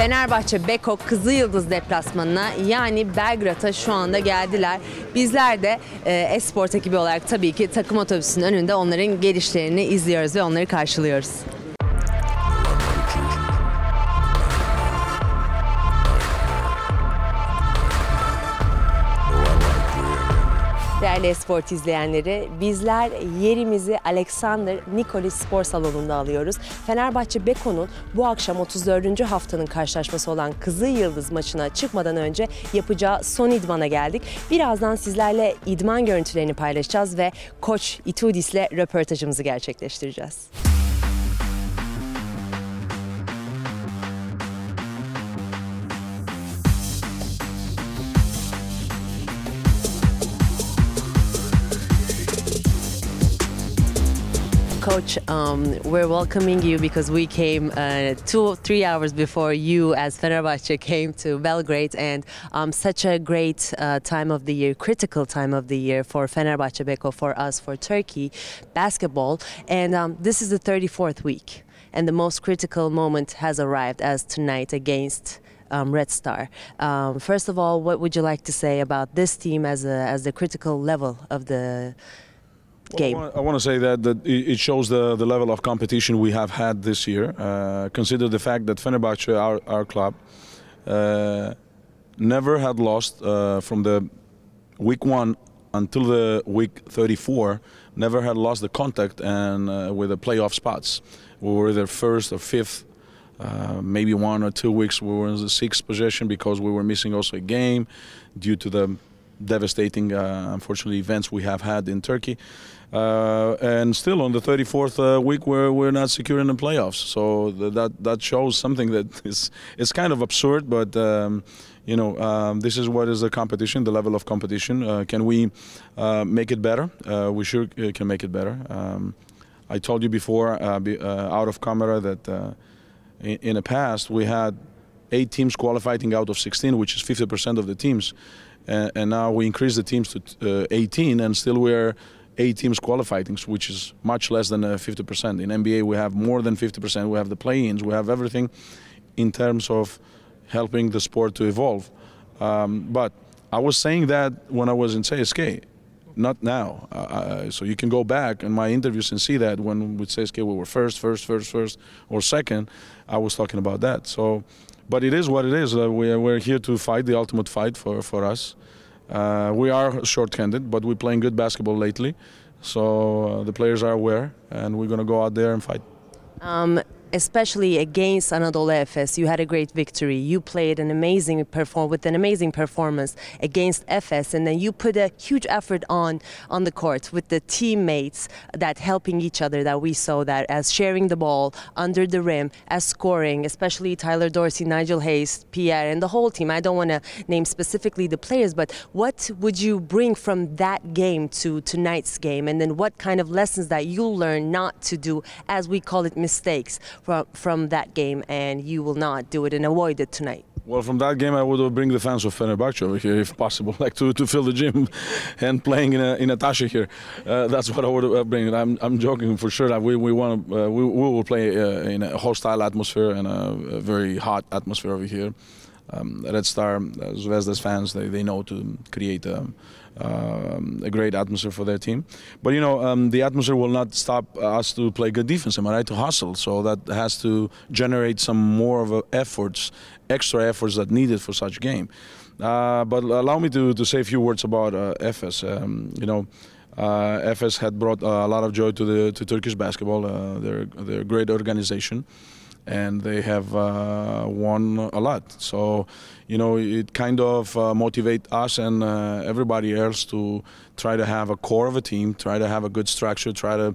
Fenerbahçe Beko Kızılyıldız deplasmanına yani Belgrad'a şu anda geldiler. Bizler de Esport ekibi olarak tabii ki takım otobüsünün önünde onların gelişlerini izliyoruz ve onları karşılıyoruz. Değerli Esport izleyenleri, bizler yerimizi Alexander Nikolis Spor Salonu'nda alıyoruz. Fenerbahçe Beko'nun bu akşam 34. haftanın karşılaşması olan Kızılyıldız maçına çıkmadan önce yapacağı son idmana geldik. Birazdan sizlerle idman görüntülerini paylaşacağız ve Koç Itoudis'le röportajımızı gerçekleştireceğiz. Coach, we're welcoming you because we came 2-3 hours before you as Fenerbahçe came to Belgrade, and such a great time of the year, critical time of the year for Fenerbahçe Beko, for us, for Turkey basketball, and this is the 34th week, and the most critical moment has arrived as tonight against Red Star. First of all, what would you like to say about this team as the critical level of the game? Well, I want to say that it shows the level of competition we have had this year. Consider the fact that Fenerbahçe, our club, never had lost from the week 1 until the week 34, never had lost the contact and with the playoff spots. We were either first or fifth. Maybe 1 or 2 weeks we were in the 6th position because we were missing also a game due to the devastating, unfortunately, events we have had in Turkey. And still on the 34th week we're not secure in the playoffs. So that shows something that is kind of absurd, but you know, this is what is the competition, the level of competition. Can we make it better? We sure can make it better. I told you before, out of camera, that in the past we had 8 teams qualifying out of 16, which is 50% of the teams. And now we increase the teams to 18, and still we're 8 teams qualifying, which is much less than 50%. In NBA we have more than 50%. We have the play-ins, we have everything in terms of helping the sport to evolve. But I was saying that when I was in CSK, not now. So you can go back in my interviews and see that when with CSK we were first, or second, I was talking about that. So. But it is what it is. We're here to fight the ultimate fight for us. We are short-handed, but we're playing good basketball lately. So the players are aware, and we're going to go out there and fight. Especially against Anadolu Efes, you had a great victory. You played an amazing performance against Efes, and then you put a huge effort on the court with the teammates, that helping each other, that we saw that as sharing the ball under the rim, as scoring, especially Tyler Dorsey, Nigel Hayes, Pierre, and the whole team. I don't want to name specifically the players, but what would you bring from that game to tonight's game, and then what kind of lessons that you'll learn not to do, as we call it, mistakes from that game, and you will not do it and avoid it tonight? Well, from that game, I would bring the fans of Fenerbahçe over here, if possible, like to fill the gym and playing in a Tasha here. That's what I would bring. I'm joking for sure. That we will play in a hostile atmosphere and a very hot atmosphere over here. Red Star, Zvezda's fans, they know to create a great atmosphere for their team. But you know, the atmosphere will not stop us to play good defense, am I right? To hustle. So that has to generate some more of extra efforts that needed for such a game. But allow me to say a few words about Efes. You know, Efes had brought a lot of joy to Turkish basketball. They're a great organization, and they have won a lot. So, you know, it kind of motivates us and everybody else to try to have a core of a team, try to have a good structure, try to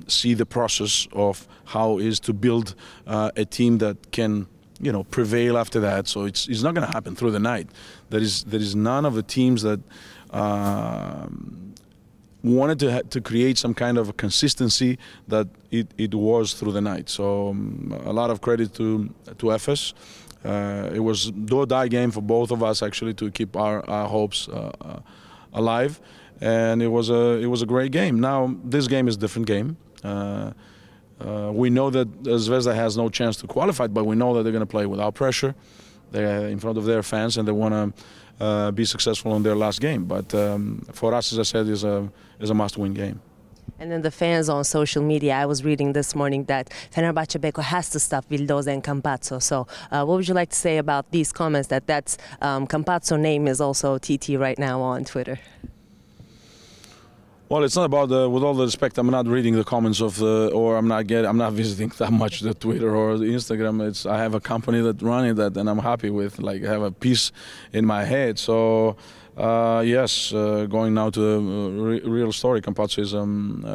see the process of how is to build a team that can, you know, prevail after that. So it's not going to happen through the night. There is none of the teams that wanted to create some kind of a consistency that it was through the night. So a lot of credit to Efes. It was do-or-die game for both of us, actually, to keep our hopes alive, and it was a great game. Now this game is a different game. We know that Zvezda has no chance to qualify, but we know that they're going to play without pressure. They're in front of their fans, and they want to be successful in their last game. But for us, as I said, is a must-win game. And then the fans on social media, I was reading this morning that Fenerbahçe Beko has to stop Vildoza and Campazzo. So what would you like to say about these comments that's Campazzo name is also TT right now on Twitter? Well, it's not about with all the respect, I'm not reading the comments of or I'm not visiting that much the Twitter or the Instagram. I have a company that running that, and I'm happy with. Like, I have a peace in my head. So yes, going now to the real story. Campazzo is a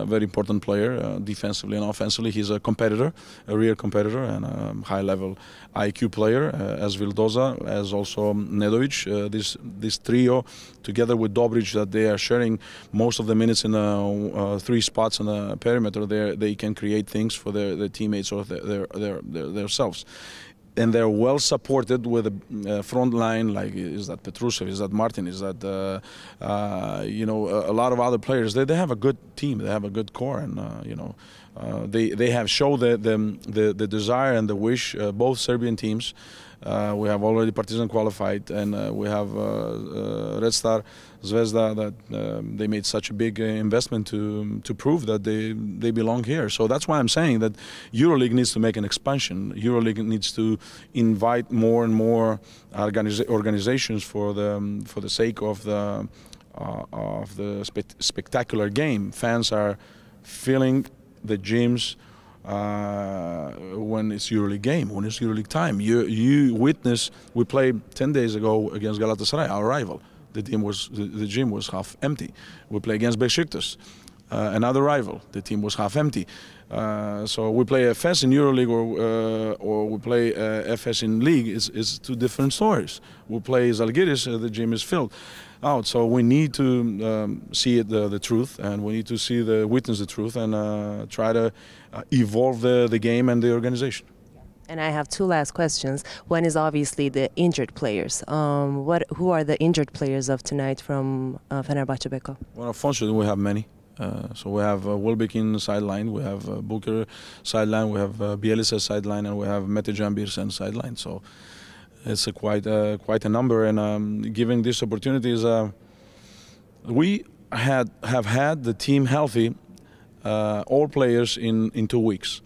very important player, defensively and offensively. He's a competitor, a real competitor, and a high-level IQ player, as Vildoza, as also Nedovic. This trio, together with Dobric, that they are sharing most of the minutes in three spots on the perimeter. They can create things for their teammates or themselves. And they're well supported with a front line, like is that Petrusev, is that Martin, is that a lot of other players. They have a good team, they have a good core, and they have shown the desire and the wish. Both Serbian teams. We have already Partizan qualified, and we have Red Star, Zvezda, that they made such a big investment to prove that they belong here. So that's why I'm saying that EuroLeague needs to make an expansion. EuroLeague needs to invite more and more organizations for the sake of the spectacular game. Fans are filling the gyms. When it's EuroLeague game, when it's EuroLeague time, you witness. We played 10 days ago against Galatasaray, our rival. The gym was half empty. We play against Besiktas, another rival. The team was half empty. So we play FS in EuroLeague or we play FS in League. It's two different stories. We play Zalgiris, the gym is filled out. So we need to see the truth, and we need to witness the truth, and try to evolve the game and the organization. And I have two last questions. One is obviously the injured players. Who are the injured players of tonight from Fenerbahçe Beko? Well, unfortunately, we have many. So we have Welbeck in sideline, we have Booker sideline, we have Bielisa sideline, and we have Mete Can sideline. So it's quite a number. And giving these opportunities, we have had the team healthy, all players in 2 weeks,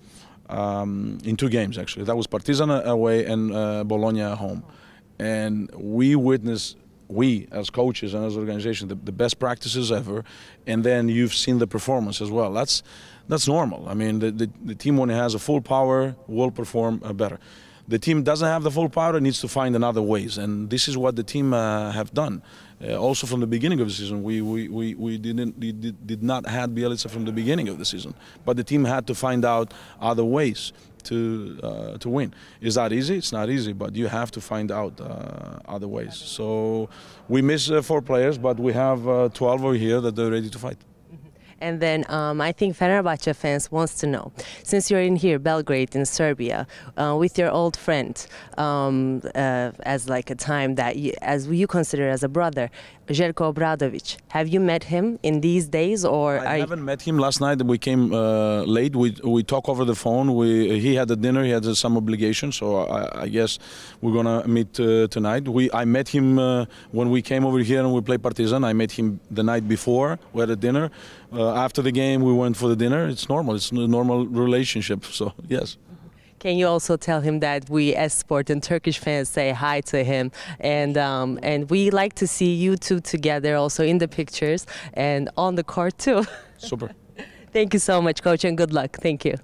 in 2 games actually. That was Partizan away and Bologna at home, and we witnessed. We, as coaches and as organization, the best practices ever, and then you've seen the performance as well. That's normal. I mean, the team, when it has a full power, will perform better. The team doesn't have the full power; it needs to find another ways, and this is what the team have done. Also, from the beginning of the season, we did not have Bielisa from the beginning of the season, but the team had to find out other ways to win. Is that easy? It's not easy, but you have to find out other ways. So we miss 4 players, but we have 12 over here that are ready to fight. And then I think Fenerbahçe fans wants to know, since you're in here, Belgrade in Serbia, with your old friend, as like a time that as you consider as a brother, Željko Obradović. Have you met him in these days, or I haven't met him. Last night we came late. We talked over the phone. He had a dinner. He had some obligations, so I guess we're gonna meet tonight. I met him when we came over here and we played Partizan. I met him the night before. We had a dinner. After the game, we went for the dinner. It's normal. It's a normal relationship. So yes. Can you also tell him that we as sport and Turkish fans say hi to him, and we like to see you two together also in the pictures and on the court too. Super. Thank you so much, Coach, and good luck. Thank you.